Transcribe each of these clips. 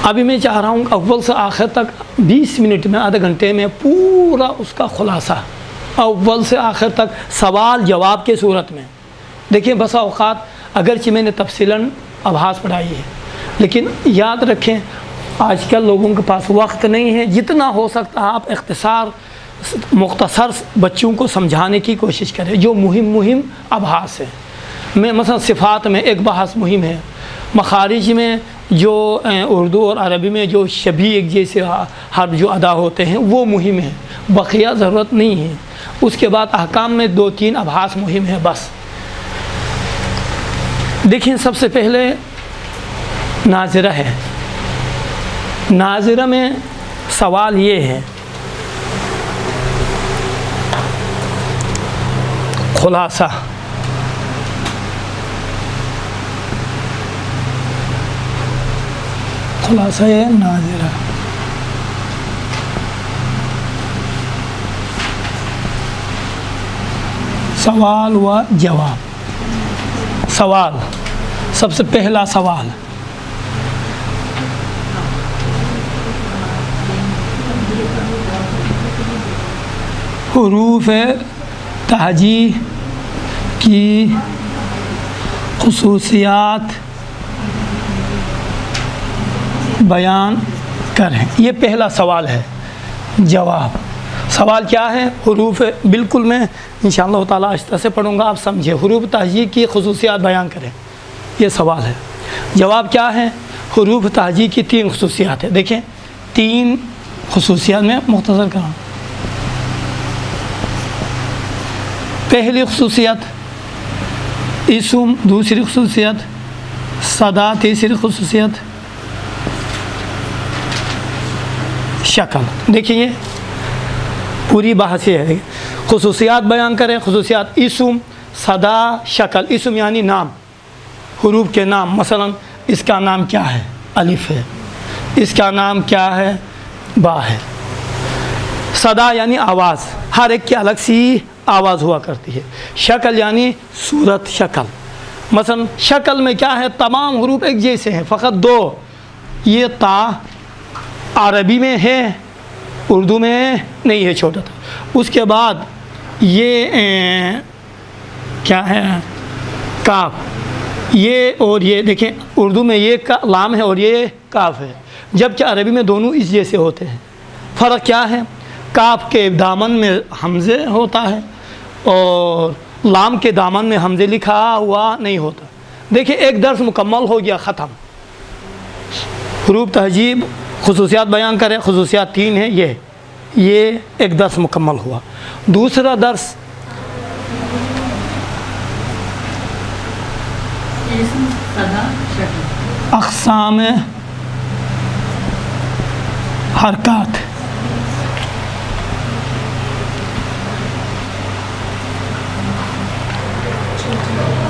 ابھی میں چاہ رہا ہوں کہ اول سے آخر تک 20 منٹ میں، آدھے گھنٹے میں پورا اس کا خلاصہ اول سے آخر تک سوال جواب کے صورت میں. دیکھیں بسا اوقات اگرچہ میں نے تفصیلاً ابحاث پڑھائی ہے، لیکن یاد رکھیں آج کل لوگوں کے پاس وقت نہیں ہے. جتنا ہو سکتا ہے آپ مختصر بچوں کو سمجھانے کی کوشش کریں جو مہم ابحاث ہیں. میں مثلا صفات میں ایک بحث مہم ہے، مخارج میں جو اردو اور عربی میں جو شبیہ ایک جیسے حرف جو ادا ہوتے ہیں وہ مہم ہے، بقیہ ضرورت نہیں ہے. اس کے بعد احکام میں 2-3 ابحاث مہم ہے بس. دیکھیں سب سے پہلے ناظرہ ہے. ناظرہ میں سوال یہ ہے، خلاصہ ہے ناظرہ. سوال و جواب. سوال، سب سے پہلا سوال، حروف تہجی کی خصوصیات بیان کریں. یہ پہلا سوال ہے. جواب، سوال کیا ہے؟ حروف، بالکل میں انشاءاللہ تعالیٰ آہستہ سے پڑھوں گا، آپ سمجھیں. حروف تہجی کی خصوصیات بیان کریں، یہ سوال ہے. جواب کیا ہے؟ حروف تہجی کی 3 خصوصیات ہیں. دیکھیں 3 خصوصیات میں مختصر کروں. پہلی خصوصیت اسم، دوسری خصوصیت صدا، تیسری خصوصیت شکل. دیکھیں یہ پوری بحث یہ ہے، خصوصیات بیان کریں. خصوصیات اسم، صدا، شکل. اسم یعنی نام، حروف کے نام. مثلا اس کا نام کیا ہے؟ الف ہے. اس کا نام کیا ہے؟ با ہے. صدا یعنی آواز، ہر ایک کی الگ سی آواز ہوا کرتی ہے. شکل یعنی صورت، شکل. مثلا شکل میں کیا ہے؟ تمام حروف ایک جیسے ہیں، فقط 2. یہ تا عربی میں ہے، اردو میں نہیں ہے، چھوٹا تھا. اس کے بعد یہ کیا ہے؟ کاف. یہ اور یہ دیکھیں اردو میں یہ لام ہے اور یہ کاف ہے، جبکہ عربی میں دونوں اس جیسے ہوتے ہیں. فرق کیا ہے؟ کاف کے دامن میں حمزے ہوتا ہے اور لام کے دامن میں حمزے لکھا ہوا نہیں ہوتا. دیکھیں ایک درس مکمل ہو گیا، ختم. حروف تہجیب خصوصیات بیان کریں. خصوصیات 3 ہیں. یہ ایک درس مکمل ہوا. دوسرا درس اقسام حرکات.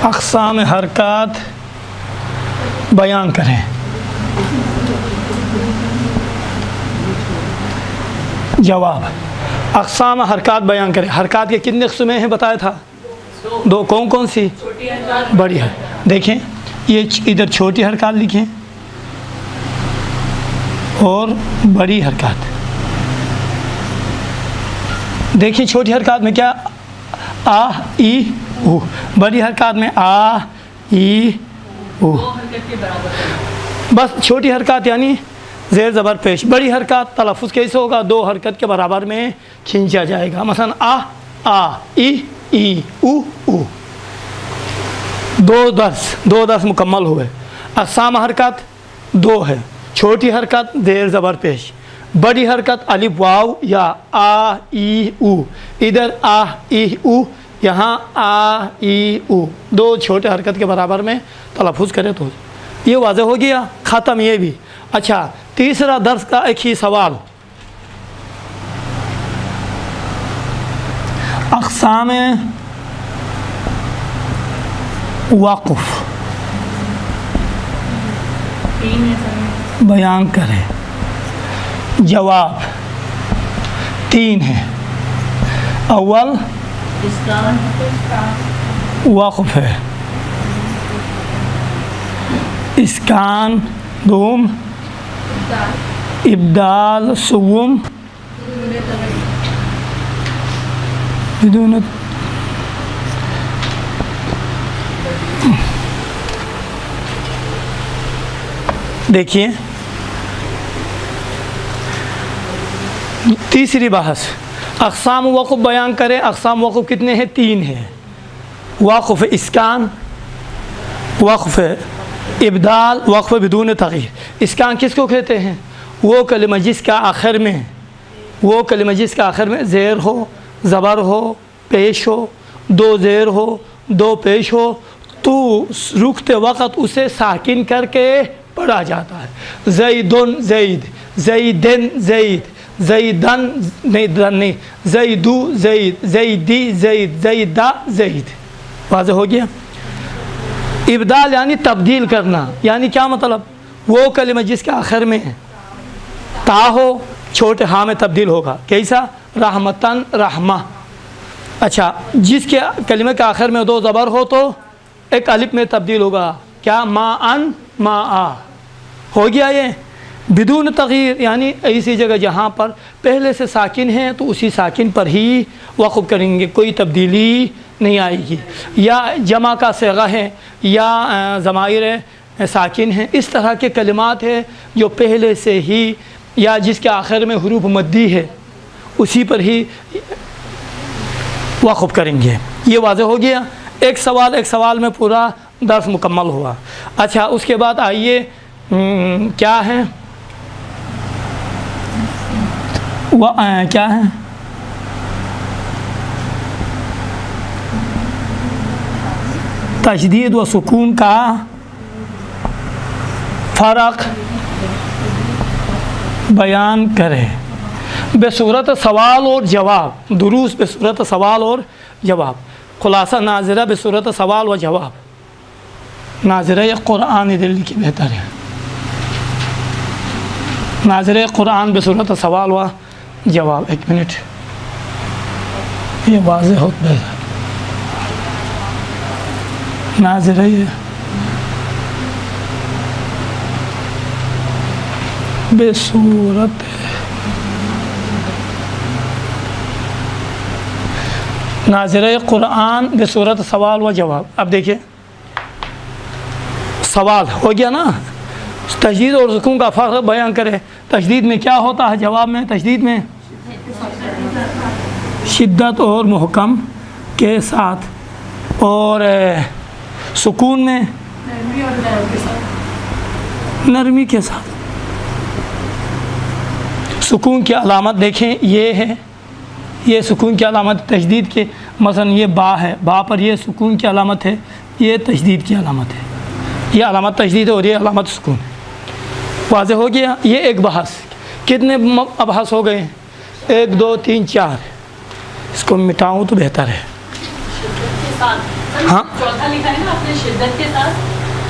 اقسام حرکات بیان کریں. جواب، اقسام حرکات بیان کریں. حرکات کے کتنے قسمیں ہیں بتایا تھا؟ 2. کون سی؟ بڑی ہے. دیکھیں یہ ادھر چھوٹی حرکات لکھیں اور بڑی حرکات. دیکھیں چھوٹی حرکات میں کیا؟ آ ای او. بڑی حرکات میں آ ای او. بس چھوٹی حرکات یعنی زیر زبر پیش. بڑی حرکات تلفظ کیسے ہوگا؟ 2 حرکت کے برابر میں کھینچا جائے گا. مثلا آ ای ای او او. 2 درس مکمل ہوئے. اقسام حرکات 2 ہے. چھوٹی حرکت زیر زبر پیش، بڑی حرکت الف واو یا آ ای او. ادھر آ ای او، یہاں آ ای او. 2 چھوٹے حرکت کے برابر میں تلفظ کرے تو یہ واضح ہو گیا، ختم یہ بھی. اچھا تیسرا درس کا ایک ہی سوال، اقسام وقف بیان کریں. جواب 3 ہے. اول وقف ہے، اسکان. دوم ابدال سوم بدون دیکھیے تیسری بحث اقسام وقف بیان کریں. اقسام وقف کتنے ہیں؟ 3 ہیں. وقف اسکان، وقف ابدال، وقف بدون تغیر. اسکان کس کو کہتے ہیں؟ وہ کلمہ جس کا آخر میں زیر ہو، زبر ہو، پیش ہو، 2 زیر ہو، 2 پیش ہو تو رکتے وقت اسے ساکن کر کے پڑھا جاتا ہے. زیدن زید، زیدن زید، زیدن نہیں، زیدو زید، زیدی زید، زیدہ زید. واضح ہو گیا؟ ابدال یعنی تبدیل کرنا. یعنی کیا مطلب؟ وہ کلمہ جس کے آخر میں تا ہو، چھوٹے ہاں میں تبدیل ہوگا. کیسا؟ رحمتن رحمہ. اچھا، جس کے کلمہ کے آخر میں 2 زبر ہو تو ایک الف میں تبدیل ہوگا. کیا؟ ما ان ما آ. ہو گیا یہ. بدون تغیر یعنی ایسی جگہ جہاں پر پہلے سے ساکن ہے تو اسی ساکن پر ہی وقف کریں گے، کوئی تبدیلی نہیں آئے گی. یا جمع کا صیغہ ہے یا ضمائر ساکن ہیں، اس طرح کے کلمات ہیں جو پہلے سے ہی یا جس کے آخر میں حروف مدی ہے اسی پر ہی وقف کریں گے. یہ واضح ہو گیا. ایک سوال میں پورا درس مکمل ہوا. اچھا، اس کے بعد آئیے کیا ہے کیا ہے تشدید و سکون کا فرق بیان کرے بصورت سوال اور جواب. دروس بصورت سوال اور جواب. خلاصہ ناظرہ بصورت سوال و جواب. ناظرہ قرآن دلی کی بہتر ہے. ناظرہ قرآن بصورت سوال و جواب. ایک منٹ، یہ واضح ہوتا ہے. ناظرہ بصورت ناظرہ قرآن بصورت سوال و جواب. اب دیکھیں، سوال ہو گیا نا. تشدید اور سکون کا فرق بیان کرے. تشدید میں کیا ہوتا ہے؟ جواب میں تشدید میں شدت اور محکم کے ساتھ، اور سکون میں نرمی کے ساتھ. سکون کی علامت دیکھیں یہ ہے، یہ سکون کی علامت تشدید کے. مثلا یہ با ہے، با پر یہ سکون کی علامت ہے، یہ تشدید کی علامت ہے. یہ علامت تشدید ہے اور یہ علامت سکون ہے. واضح ہو گیا. یہ ایک بحث. کتنے ابحاث ہو گئے؟ 1 2 3 4. اس کو مٹاؤں تو بہتر ہے. ہاں،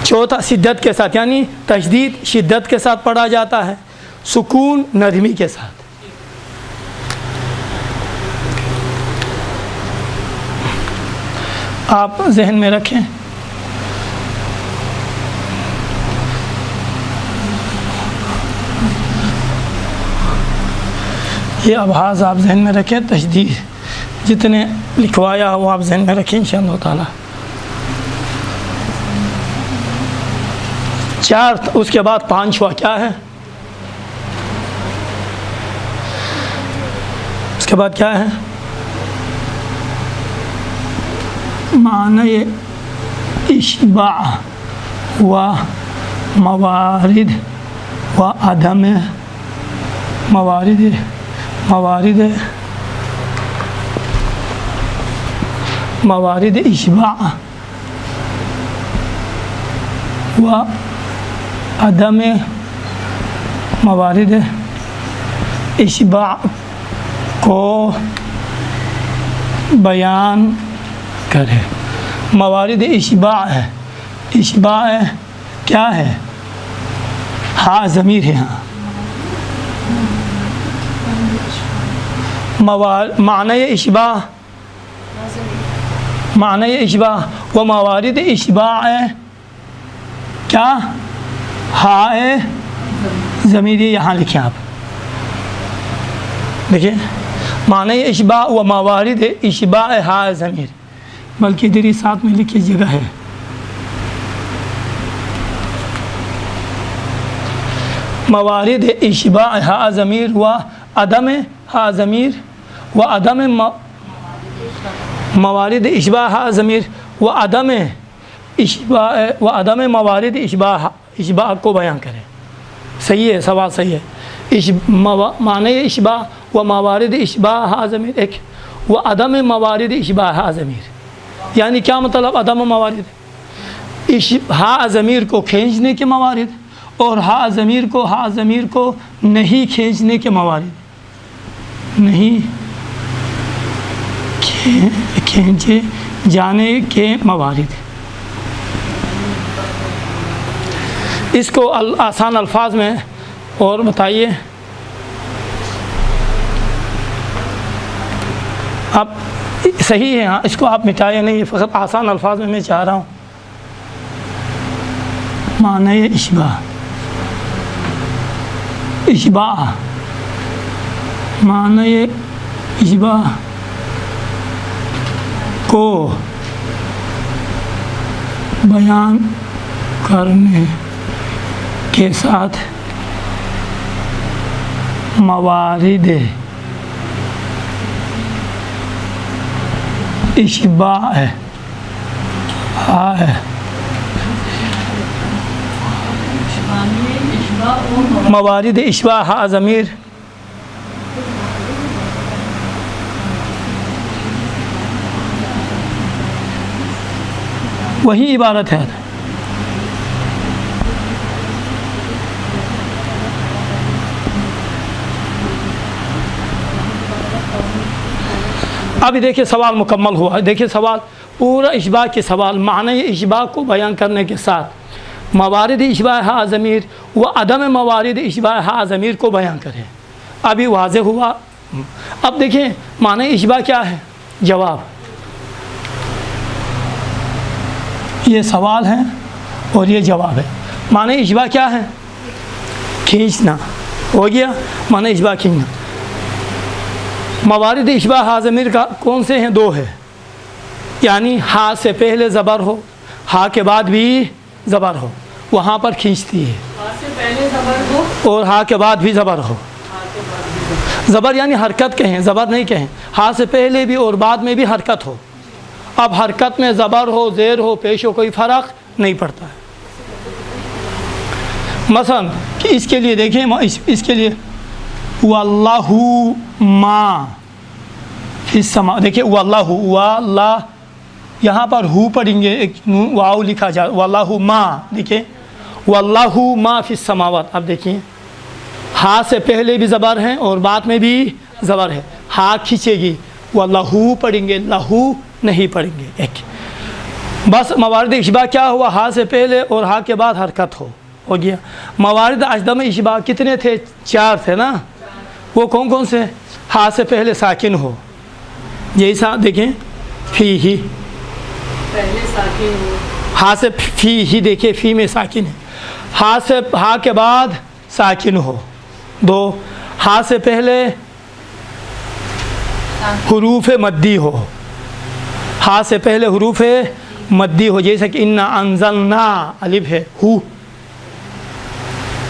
چوتھا شدت کے ساتھ، یعنی تشدید شدت کے ساتھ پڑھا جاتا ہے، سکون نرمی کے ساتھ. آپ ذہن میں رکھیں. یہ ابحاث آپ ذہن میں رکھیں. تشدید جتنے لکھوایا وہ آپ ذہن میں رکھیں انشاءاللہ تعالی. 4. اس کے بعد 5واں کیا ہے؟ اس کے بعد کیا ہے؟ معنی اشباع و موارد و عدم موارد اشباع و عدم موارد اشباع کو بیان کرے. موارد اشباع ہے. اشباع کیا ہے؟ ہاں ضمیر ہے. ہاں، معنی اشباع، معنی اشباع و موارد اشباع کیا؟ ہائے ضمیر یہاں لکھیں آپ، دیکھیں معنی اشباع و موارد اشباع ہا ضمیر، بلکہ ادھر ہی ساتھ میں لکھی جگہ ہے، موارد اشباع ہا ضمیر و عدم ہا ضمیر و عدم موارد اشباع ہا ضمیر و عدم موارد اشباع کو بیان کریں۔ صحیح ہے، سوال صحیح ہے۔ معنی اشباع و موارد اشباع ہا ضمیر ایک، و عدم موارد اشباع ہا ضمیر، یعنی کیا مطلب عدم موارد؟ ہا ضمیر کو کھینچنے کے موارد اور ہا ضمیر کو نہیں کھینچنے کے موارد، نہیں کھینچے جانے کے موارد۔ اس کو آسان الفاظ میں اور بتائیے آپ، صحیح ہے ہاں، اس کو آپ مٹائے نہیں، فقط آسان الفاظ میں چاہ رہا ہوں۔ معنی اشباع، اشباع معنی اشباع کو بیان کرنے کے ساتھ موارد اشباع ہے، موارد اشباع ہا ضمیر وہی عبارت ہے۔ ابھی دیکھیں سوال مکمل ہوا، دیکھیں سوال پورا اشباع کے سوال، معنی اشباع کو بیان کرنے کے ساتھ موارد اشباع ہا ضمیر و عدم موارد اشباع ہا ضمیر کو بیان کریں۔ ابھی واضح ہوا۔ اب دیکھیں معنی اشباع کیا ہے، جواب، یہ سوال ہے اور یہ جواب ہے۔ معنی اشباع کیا ہے، کھینچنا، ہو گیا معنی اشباع کھینچنا۔ موارد اشباع ہا ضمیر کا کون سے ہیں، دو ہے، یعنی ہا سے پہلے زبر ہو، ہا کے بعد بھی زبر ہو، وہاں پر کھینچتی ہے، ہا سے پہلے زبر ہو اور ہا کے بعد بھی زبر ہو۔ زبر یعنی حرکت کہیں، زبر نہیں کہیں، ہا سے پہلے بھی اور بعد میں بھی حرکت ہو۔ اب حرکت میں زبر ہو، زیر ہو، پیش ہو، کوئی فرق نہیں پڑتا ہے۔ مثلا کہ اس کے لیے دیکھیں، اس کے لیے واللہ ما فی السماء، دیکھیں واللہ، واللہ یہاں پر ہو پڑھیں گے، ایک واو لکھا جائے، واللہ ما، دیکھیں واللہ ما فی السماوات۔ اب دیکھیں ہا سے پہلے بھی زبر ہے اور بعد میں بھی زبر ہے، ہا کھینچے گی، واللہ پڑھیں گے، لہو نہیں پڑھیں گے، ایک بس۔ موارد اشباع کیا ہوا، ہا سے پہلے اور ہا کے بعد حرکت ہو گیا۔ موارد عدم اشباع کتنے تھے، چار تھے نا، وہ کون کون سے، ہا سے پہلے ساکن ہو، جیسا دیکھیں فی ہی، پہلے ساکن ہو، ہا سے فی ہی، دیکھیں فی میں ساکن ہے، ہا کے بعد ساکن ہو، دو، ہا سے پہلے حروف مدی ہو، ہا سے پہلے حروف مدی ہو، جیسا کہ انا انزلنا، الف ہے، ہو،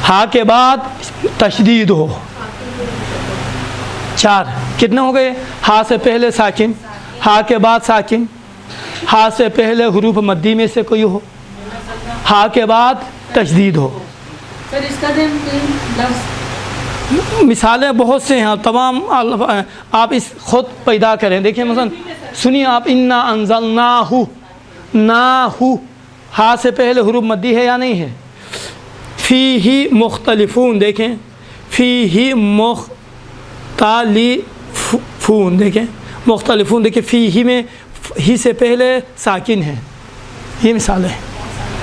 ہا کے بعد تشدید ہو، چار کتنے ہو گئے، ہا سے پہلے ساکن، ہا کے بعد ساکن، ہا سے پہلے حروف مدی میں سے کوئی ہو، ہا کے بعد تشدید ہو۔ سر اس کا دیں لفظ مثالیں بہت سے ہیں، تمام آپ اس خود پیدا کریں۔ دیکھیں مثلا سنیے آپ، انا انزلناہ، ناہ، ہا سے پہلے حروف مدی ہے یا نہیں ہے، فیہ مختلفون، دیکھیں فیہ مختلفون، دیکھیں مختلفون، دیکھیں فیہ میں ہی سے پہلے ساکن ہے، یہ مثال ہے۔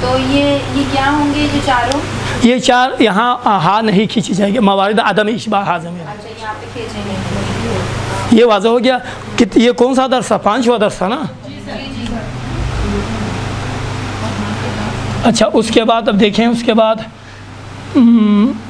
تو یہ کیا ہوں گے جو چاروں؟ یہ چار یہاں ہا نہیں کھینچی جائے گی، موارد عدم اشباع ہا ضمیر۔ اچھا یہاں پہ کھینچیں گے، یہ واضح ہو گیا کہ یہ کون سا درس تھا، 5واں درس تھا نا۔ اچھا اس کے بعد اب دیکھیں، اس کے بعد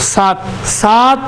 7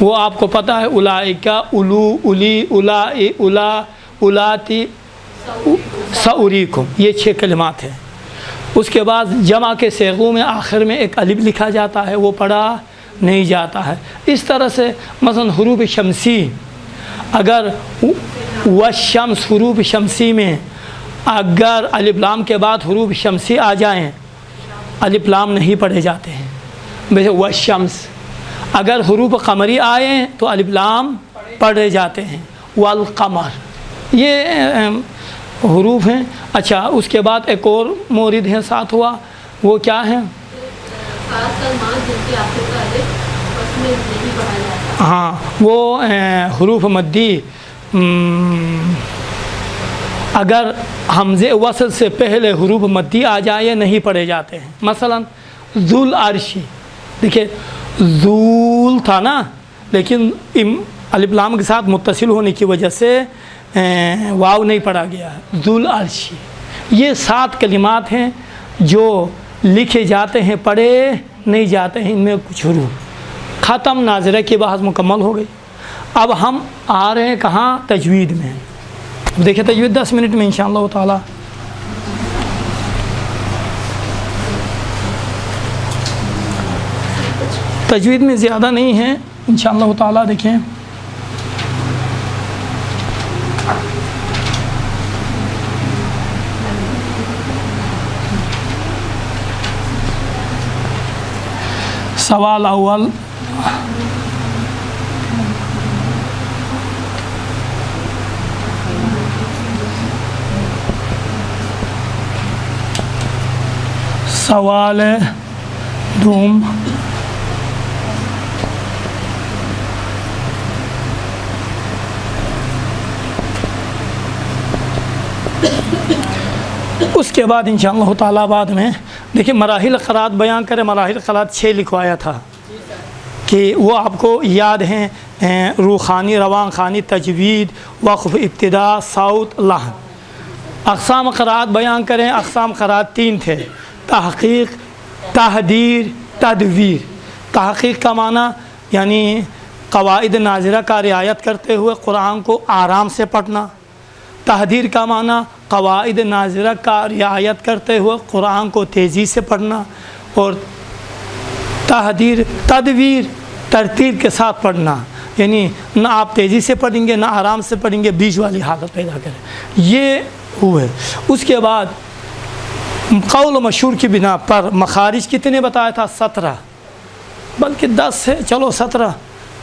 وہ آپ کو پتہ ہے اولائکا، الو، الی، الائی، الا، الاتی، ساوریکم، یہ 6 کلمات ہیں۔ اس کے بعد جمع کے صیغوں میں آخر میں ایک الف لکھا جاتا ہے، وہ پڑھا نہیں جاتا ہے۔ اس طرح سے مثلا حروف شمسی، اگر والشمس حروف شمسی میں اگر الف لام کے بعد حروف شمسی آ جائیں، الف لام نہیں پڑھے جاتے ہیں، جیسے والشمس۔ اگر حروف قمری آئیں تو الف لام پڑھے جاتے ہیں، والقمر، یہ حروف ہیں۔ اچھا، اس کے بعد ایک اور مورد ہے ساتھ ہوا، وہ کیا ہے؟ ہاں، وہ حروف مدی اگر حمزے وصل سے پہلے حروف مدی آ جائے نہیں پڑھے جاتے ہیں۔ مثلا ذل عرشی، دیکھیں ذول تھا نا، لیکن الف لام کے ساتھ متصل ہونے کی وجہ سے واو نہیں پڑھا گیا ہے، ذل عرشی۔ یہ 7 کلمات ہیں جو لکھے جاتے ہیں، پڑھے نہیں جاتے ہیں، ان میں کچھ حروف ختم۔ ناظرہ کی بحث مکمل ہو گئی۔ اب ہم آ رہے ہیں کہاں؟ تجوید میں۔ دیکھیں تجوید 10 منٹ میں انشاءاللہ تعالی۔ تجوید میں زیادہ نہیں ہے انشاءاللہ تعالی، دیکھیں سوال اول، سوال دوم، اس کے بعد انشاءاللہ تعالی بعد میں دیکھیں مراحل قرات بیان کرے۔ مراحل قرات 6 لکھوایا تھا کہ وہ آپ کو یاد ہیں، روخانی، روان خوانی، تجوید، وقف، ابتدا، صوت، لحن۔ اقسام قرات بیان کریں۔ اقسام قرات 3 تھے، تحقیق، تحدیر، تدویر۔ تحقیق کا معنی یعنی قواعد ناظرہ کا رعایت کرتے ہوئے قرآن کو آرام سے پڑھنا۔ تحدیر کا معنی قواعد ناظرہ کا رعایت کرتے ہوئے قرآن کو تیزی سے پڑھنا۔ اور تدویر ترتیب کے ساتھ پڑھنا، یعنی نہ آپ تیزی سے پڑھیں گے نہ آرام سے پڑھیں گے، بیچ والی حالت پیدا کریں۔ یہ ہوئے۔ اس کے بعد قول و مشہور کی بنا پر مخارج کتنے بتایا تھا؟ 17، بلکہ 10 ہے، چلو 17،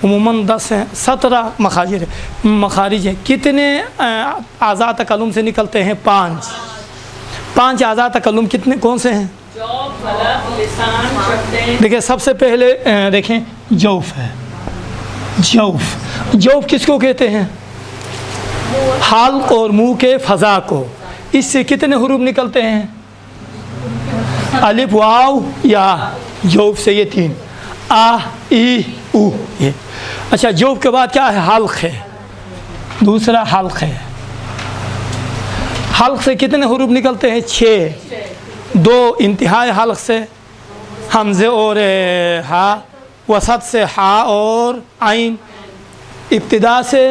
عموماً 10 ہیں، 17 مخارج ہیں۔ کتنے اعضاء تکلم سے نکلتے ہیں؟ 5 اعضاء تکلم کتنے کون سے ہیں؟ دیکھیں سب سے پہلے دیکھیں جوف ہے۔ جوف کس کو کہتے ہیں؟ حلق اور منہ کے فضا کو۔ اس سے کتنے حروف نکلتے ہیں؟ الف، واو، یا۔ جوف سے یہ 3، آ، ای، او، یہ۔ اچھا، جوف کے بعد کیا ہے؟ حلق ہے، دوسرا حلق ہے۔ حلق سے کتنے حروف نکلتے ہیں؟ 6، 2 انتہائی حلق سے حمزے اور ہا، وسط سے ہا اور عین، ابتدا سے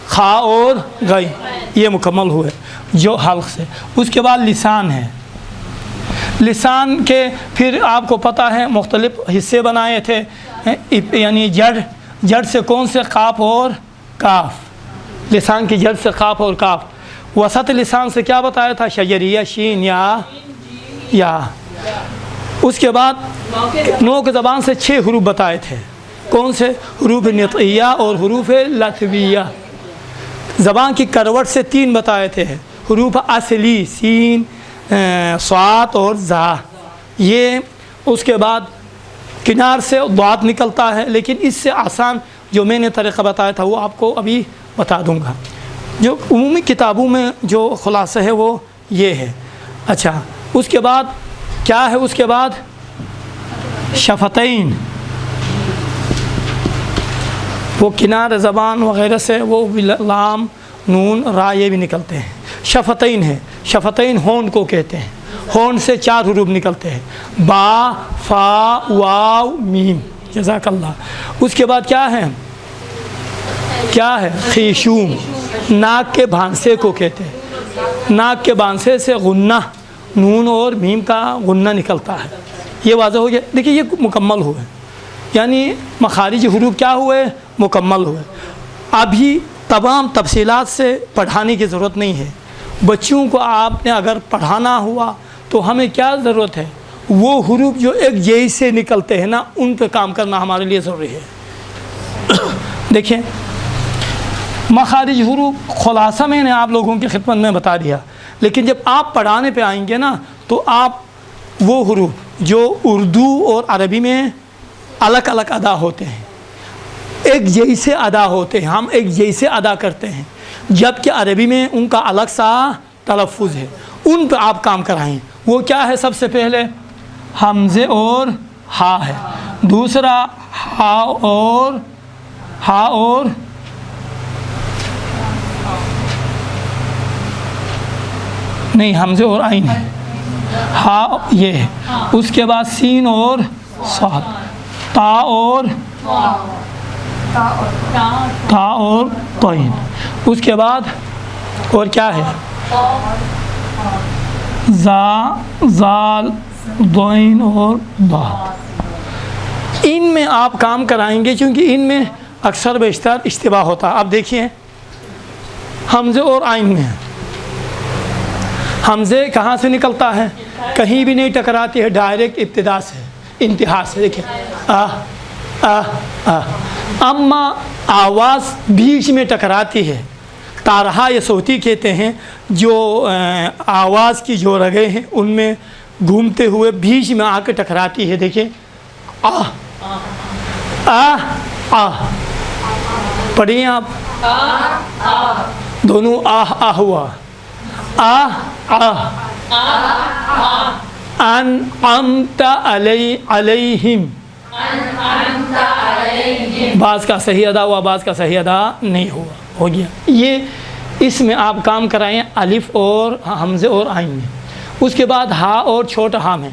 خا اور غین، یہ مکمل ہوئے جو حلق سے۔ اس کے بعد لسان ہے۔ لسان کے پھر آپ کو پتہ ہے مختلف حصے بنائے تھے، یعنی جڑ سے کون سے؟ قاف اور کاف۔ لسان کی جڑ سے قاف اور کاف۔ وسط لسان سے کیا بتایا تھا؟ شجریہ، شین، یا۔ اس کے بعد نوک زبان سے 6 حروف بتائے تھے، کون سے؟ حروف نطقیہ اور حروف لثویہ۔ زبان کی کروٹ سے 3 بتائے تھے، حروف اصلی، سین، صاد اور زا۔ یہ اس کے بعد کنار سے ضاد نکلتا ہے، لیکن اس سے آسان جو میں نے طریقہ بتایا تھا وہ آپ کو ابھی بتا دوں گا۔ جو عمومی کتابوں میں جو خلاصہ ہے وہ یہ ہے۔ اچھا، اس کے بعد کیا ہے؟ اس کے بعد شفتین، وہ کنار زبان وغیرہ سے وہ لام، نون، را یہ بھی نکلتے ہیں۔ شفتین ہے، شفتین ہون کو کہتے ہیں۔ ہون سے 4 حروف نکلتے ہیں، با، فا، واو، میم۔ جزاک اللہ۔ اس کے بعد کیا ہے؟ کیا ہے؟ خیشوم، ناک کے بھانسے کو کہتے ہیں، ناک کے بھانسے سے غنہ، نون اور میم کا غنہ نکلتا ہے، یہ واضح ہو گیا۔ دیکھیے یہ مکمل ہوئے، یعنی مخارج حروف کیا ہوئے؟ مکمل ہوئے۔ ابھی تمام تفصیلات سے پڑھانے کی ضرورت نہیں ہے، بچوں کو آپ نے اگر پڑھانا ہوا تو ہمیں کیا ضرورت ہے؟ وہ حروف جو ایک جیسے نکلتے ہیں نا، ان پہ کام کرنا ہمارے لیے ضروری ہے۔ دیکھیں مخارج حروف خلاصہ میں نے آپ لوگوں کی خدمت میں بتا دیا، لیکن جب آپ پڑھانے پہ آئیں گے نا تو آپ وہ حروف جو اردو اور عربی میں الگ الگ ادا ہوتے ہیں، ایک جیسے ادا ہوتے ہیں، ہم ایک جیسے ادا کرتے ہیں، جبکہ عربی میں ان کا الگ سا تلفظ ہے، ان پہ آپ کام کرائیں۔ وہ کیا ہے؟ سب سے پہلے حمزے اور ہا ہے، دوسرا ہا اور نہیں، حمزے اور عین ہے، ہا یہ ہے، اس کے بعد سین اور صاد، تا اور طین، اس کے بعد اور کیا ہے؟ زال، ضین اور ضاد۔ ان میں آپ کام کرائیں گے کیونکہ ان میں اکثر بیشتر اشتباہ ہوتا ہے۔ اب دیکھیے حمزے اور عین میں حمزے کہاں سے نکلتا ہے؟ کہیں بھی نہیں ٹکراتی ہے، ڈائریکٹ ابتدا سے انتہا سے۔ دیکھیں اما آواز بیچ میں ٹکراتی ہے، تارہا یا صوتی کہتے ہیں، جو آواز کی جو رگیں ہیں ان میں گھومتے ہوئے بیچ میں آ کے ٹکراتی ہے۔ دیکھیں پڑھیے آپ، دونوں ہوا، انعمت علیہم، بعض کا صحیح ادا ہوا، بعض کا صحیح ادا نہیں ہوا، ہو گیا۔ یہ اس میں آپ کام کرائیں الف اور حمزے اور عین میں۔ اس کے بعد ہا اور چھوٹا ہا میں،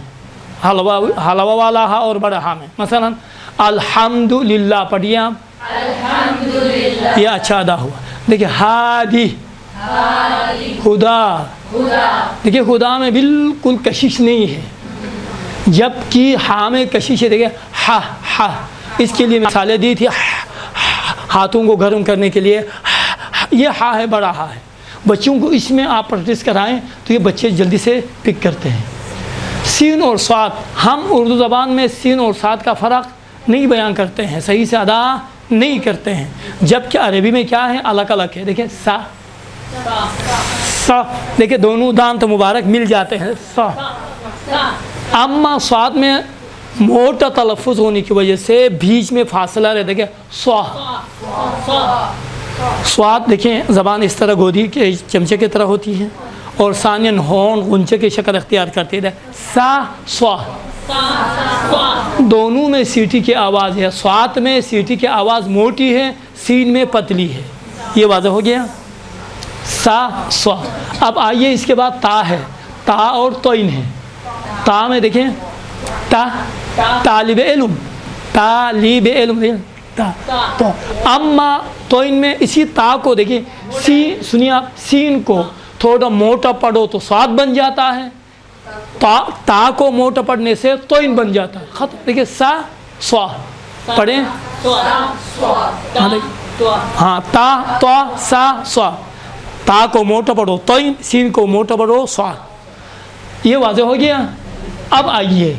حلوہ والا ہا اور بڑا ہا میں، مثلا الحمدللہ پڑھیے آپ، یہ اچھا ادا ہوا۔ دیکھیے ہادی، خدا، دیکھیے خدا میں بالکل کشش نہیں ہے، جبکہ ہا میں کشش ہے۔ دیکھیے ہا، اس کے لیے مثالیں دی تھی، ہاتھوں کو گرم کرنے کے لیے، یہ ہا ہے، بڑا ہا ہے۔ بچوں کو اس میں آپ پریکٹس کرائیں تو یہ بچے جلدی سے پک کرتے ہیں۔ سین اور صاد، ہم اردو زبان میں سین اور صاد کا فرق نہیں بیان کرتے ہیں، صحیح سے ادا نہیں کرتے ہیں، جبکہ عربی میں کیا ہے؟ الگ الگ ہے۔ دیکھیں سا، دیکھیں دونوں دانت مبارک مل جاتے ہیں، سا۔ اما صاد میں موٹا تلفظ ہونے کی وجہ سے بیچ میں فاصلہ رہتا ہے، سوا، سواد دیکھیں زبان اس طرح گودی کے چمچے کی طرح ہوتی ہے، اور ثانیاً ہون غنچے کی شکل اختیار کرتی ہے، سا سوا، دونوں میں سیٹی کی آواز ہے، سوات میں سیٹی کی آواز موٹی ہے، سین میں پتلی ہے، یہ واضح ہو گیا، سا سوا۔ اب آئیے اس کے بعد تا ہے، تا اور توئین ہے۔ تا میں دیکھیں تا، طالب علم، طالب علم، تا۔ اما توئین میں اسی تا کو دیکھیں، سنیے آپ، سین کو تھوڑا موٹا پڑھو تو سواد بن جاتا ہے، تا کو موٹا پڑھنے سے توئین بن جاتا ہے، ختم۔ دیکھیں سا سوا پڑھیں، ہاں تا تو سا سوا، تا کو موٹا پڑھو توئین، سین کو موٹا پڑھو سواد، یہ واضح ہو گیا۔ اب آئیے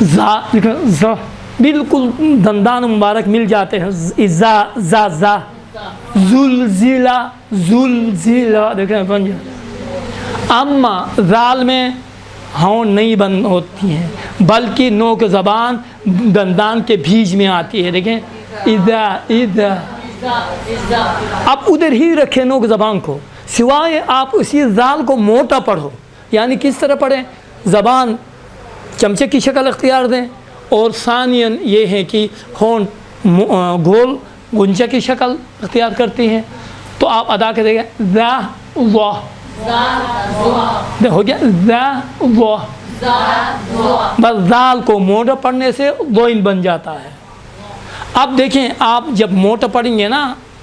زا، بالکل دندان مبارک مل جاتے ہیں، زا زا زا، زلزلہ زلزلہ، دیکھیں بن جاتا۔ اما زال میں ہون نہیں بند ہوتی ہیں، بلکہ نوک زبان دندان کے بیچ میں آتی ہے، دیکھیں اذا اذا، اب ادھر ہی رکھیں نوک زبان کو، سوائے آپ اسی زال کو موٹا پڑھو، یعنی کس طرح پڑھیں؟ زبان چمچے کی شکل اختیار دیں، اور ثانیاً یہ ہے کہ ہون گول گنچے کی شکل اختیار کرتی ہیں، تو آپ ادا کریں گے ذا واہ، ہو گیا ذا واہ، بس زال کو موٹا پڑھنے سے دوئین بن جاتا ہے۔ اب دیکھیں آپ جب موٹا پڑھیں گے نا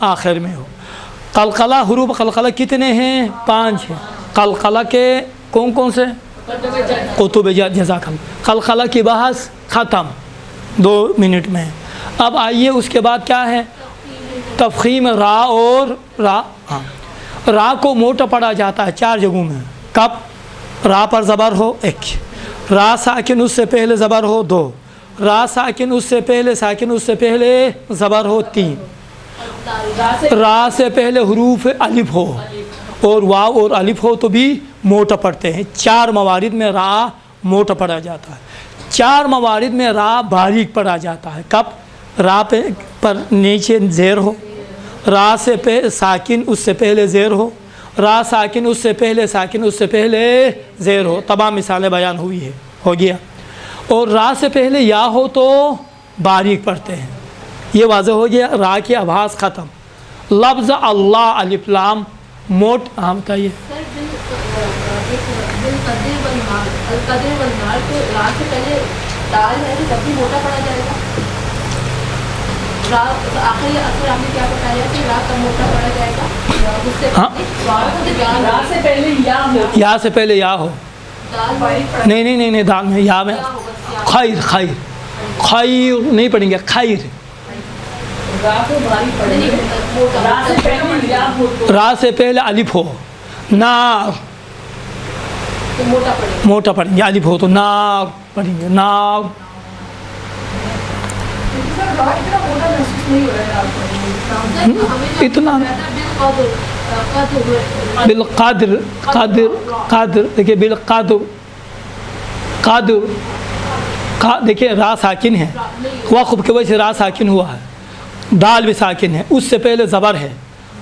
آخر میں ہو. قلقلہ حروف قلقلہ کتنے ہیں؟ 5 ہیں. قلقلہ کے کون کون سے؟ قطب جد. جزاک اللہ. قلقلہ کی بحث ختم 2 منٹ میں. اب آئیے اس کے بعد کیا ہے؟ تفخیم را اور را. ہاں را کو موٹا پڑھا جاتا ہے 4 جگہوں میں. کب؟ را پر زبر ہو 1، را ساکن اس سے پہلے زبر ہو 2، را ساکن اس سے پہلے ساکن اس سے پہلے زبر ہو 3، را سے پہلے حروف الف ہو اور واو اور الف ہو تو بھی موٹا پڑھتے ہیں. 4 موارد میں را موٹا پڑھا جاتا ہے. 4 موارد میں را باریک پڑھا جاتا ہے. کب؟ را پہ پر نیچے زیر ہو، را سے ساکن اس سے پہلے زیر ہو، را ساکن اس سے پہلے ساکن اس سے پہلے زیر ہو. تمام مثالیں بیان ہوئی ہے. ہو گیا. اور را سے پہلے یا ہو تو باریک پڑھتے ہیں. یہ واضح ہو گیا. را کی آواز ختم. لفظ اللہ الف لام موٹ. ہاں بتائیے. را سے پہلے یا ہو. یا سے پہلے یا ہو. نہیں دال میں یا میں خیر خیر خیر نہیں پڑھیں گے. خیر. را کو بھاری پڑھیں گے. را سے پہلے یا ہو تو را سے پہلے الف ہو. نار موٹا پڑھیں گے. الف ہو تو نار پڑھیں گے. نار. اتنا بالقدر قدر قدر. دیکھیے بالقدر قدر. دیکھیے را ساکن ہے. وقف کی وجہ سے را ساکن ہوا ہے. دال بھی ساکن ہے. اس سے پہلے زبر ہے.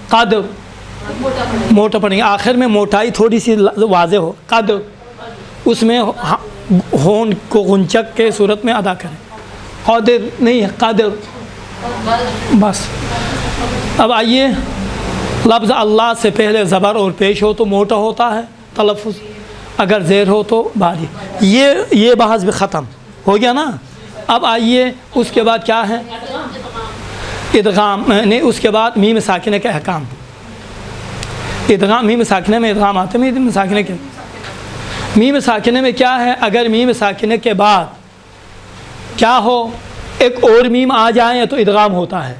قدر موٹا پڑھیں گے. آخر میں موٹائی تھوڑی سی واضح ہو. قدر. اس میں ہون کو غنچک کے صورت میں ادا کریں. قدر نہیں ہے. قدر بس. اب آئیے. لفظ اللہ سے پہلے زبر اور پیش ہو تو موٹا ہوتا ہے تلفظ، اگر زیر ہو تو باریک. یہ بحث بھی ختم ہو گیا نا. اب آئیے اس کے بعد کیا ہے؟ ادغام. نہیں، اس کے بعد میم ساکنہ کے احکام. ادغام میم ساکنہ میں ادغام آتے ہیں. میم ساکنہ کے میم ساکنہ میں کیا ہے؟ اگر میم ساکنہ کے بعد کیا ہو، ایک اور میم آ جائیں تو ادغام ہوتا ہے.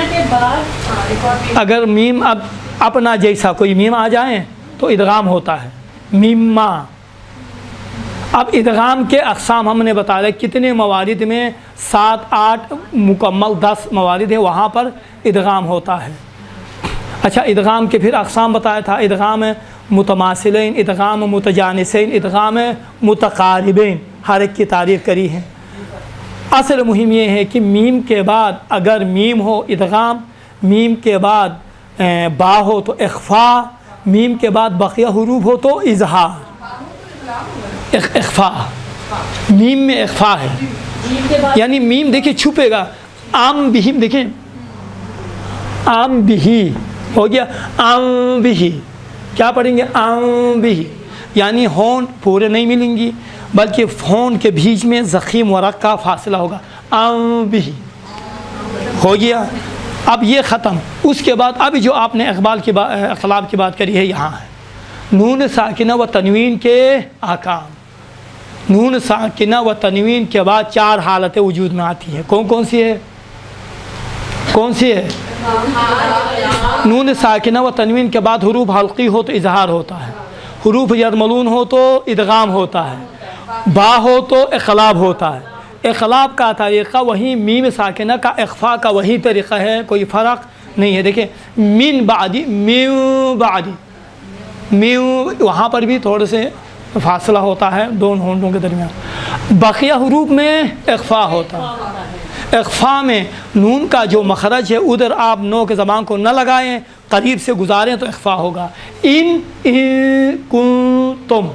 کے بعد اگر میم اب اپنا جیسا کوئی میم آ جائیں تو ادغام ہوتا ہے. میما. اب ادغام کے اقسام ہم نے بتایا کتنے موارد میں، 7 8 مکمل 10 موارد ہیں وہاں پر ادغام ہوتا ہے. اچھا، ادغام کے پھر اقسام بتایا تھا. ادغام متماثلین، ادغام متجانسین، ادغام متقاربین. ہر ایک کی تعریف کری ہے. اصل مہم یہ ہے کہ میم کے بعد اگر میم ہو ادغام، میم کے بعد با ہو تو اخفا، میم کے بعد بقیہ حروف ہو تو اظہار. اخفا. میم میں اخفا ہے. یعنی میم دیکھیں چھپے گا. عام بھی دیکھیں، عام بھی ہو گیا. عام بھی کیا پڑھیں گے؟ عام بھی. یعنی ہون پورے نہیں ملیں گی بلکہ ہون کے بیچ میں زخیم ورق کا فاصلہ ہوگا. عام بھی ہو گیا. اب یہ ختم. اس کے بعد اب جو آپ نے اقلاب کی بات کری ہے یہاں ہے نون ساکنہ و تنوین کے احکام. نون ساکنہ و تنوین کے بعد 4 حالتیں وجود میں آتی ہیں. کون سی ہے؟ کون سی ہے؟ نون ساکنہ و تنوین کے بعد حروف حلقی ہو تو اظہار ہوتا ہے، حروف یرملون ہو تو ادغام ہوتا ہے، با ہو تو اقلاب ہوتا ہے. اقلاب کا طریقہ وہی میم ساکنہ کا اخفا کا وہی طریقہ ہے، کوئی فرق نہیں ہے. دیکھیں من بعدی، میو بعدی، میو وہاں پر بھی تھوڑے سے فاصلہ ہوتا ہے دونوں ہونٹوں کے درمیان. بقیہ حروف میں اخفا ہوتا ہے. اخفا میں نون کا جو مخرج ہے ادھر آپ نو کے زبان کو نہ لگائیں، قریب سے گزاریں تو اخفا ہوگا. ان کنتم.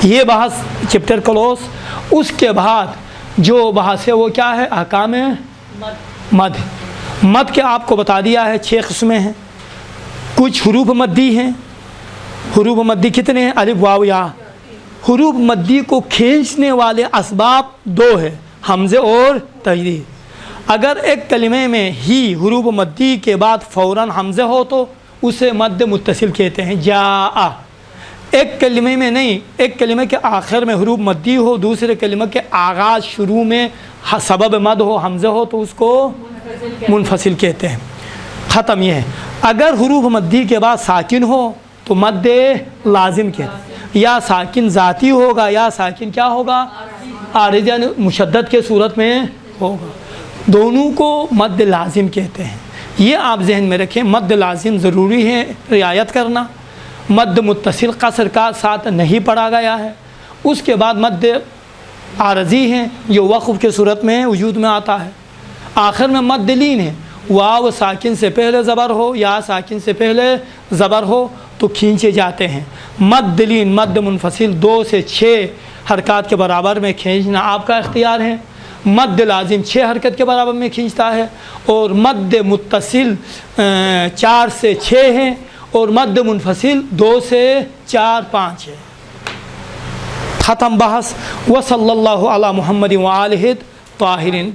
یہ بحث چپٹر کلوز. اس کے بعد جو بحث ہے وہ کیا ہے؟ احکام مد. مد کے آپ کو بتا دیا ہے 6 قسمیں ہیں. کچھ حروف مدی ہیں. حروف مدی کتنے ہیں؟ الف واو یا. حروف مدی کو کھینچنے والے اسباب دو ہے، حمزے اور تجدید۔ اگر ایک کلمے میں ہی حروف مدی کے بعد فوراً حمزے ہو تو اسے مد متصل کہتے ہیں، جاء۔ ایک کلمے میں نہیں، ایک کلمے کے آخر میں حروف مدی ہو، دوسرے کلمے کے آغاز شروع میں سبب مد ہو، حمزے ہو، تو اس کو منفصل کہتے ہیں۔ ختم یہ ہے۔ اگر حروف مدی کے بعد ساکن ہو تو مد لازم کہتے ہیں، یا ساکن ذاتی ہوگا یا ساکن کیا ہوگا، عارض یعنی مشدد کے صورت میں ہوگا، دونوں کو مد لازم کہتے ہیں۔ یہ آپ ذہن میں رکھیں، مد لازم ضروری ہے رعایت کرنا۔ مد متصل قصر کا ساتھ نہیں پڑھا گیا ہے۔ اس کے بعد مد عارضی ہیں جو وقف کے صورت میں وجود میں آتا ہے۔ آخر میں مد لین ہے، واو ساکن سے پہلے زبر ہو یا ساکن سے پہلے زبر ہو تو کھینچے جاتے ہیں۔ مد لین مد منفصل 2 سے 6 حرکات کے برابر میں کھینچنا آپ کا اختیار ہے۔ مد لازم 6 حرکت کے برابر میں کھینچتا ہے، اور مد متصل 4 سے 6 ہے، اور مد منفصل 2 سے 4 5 ہے۔ ختم بحث۔ وصلی اللہ علی محمد وآلہ الطاہرین۔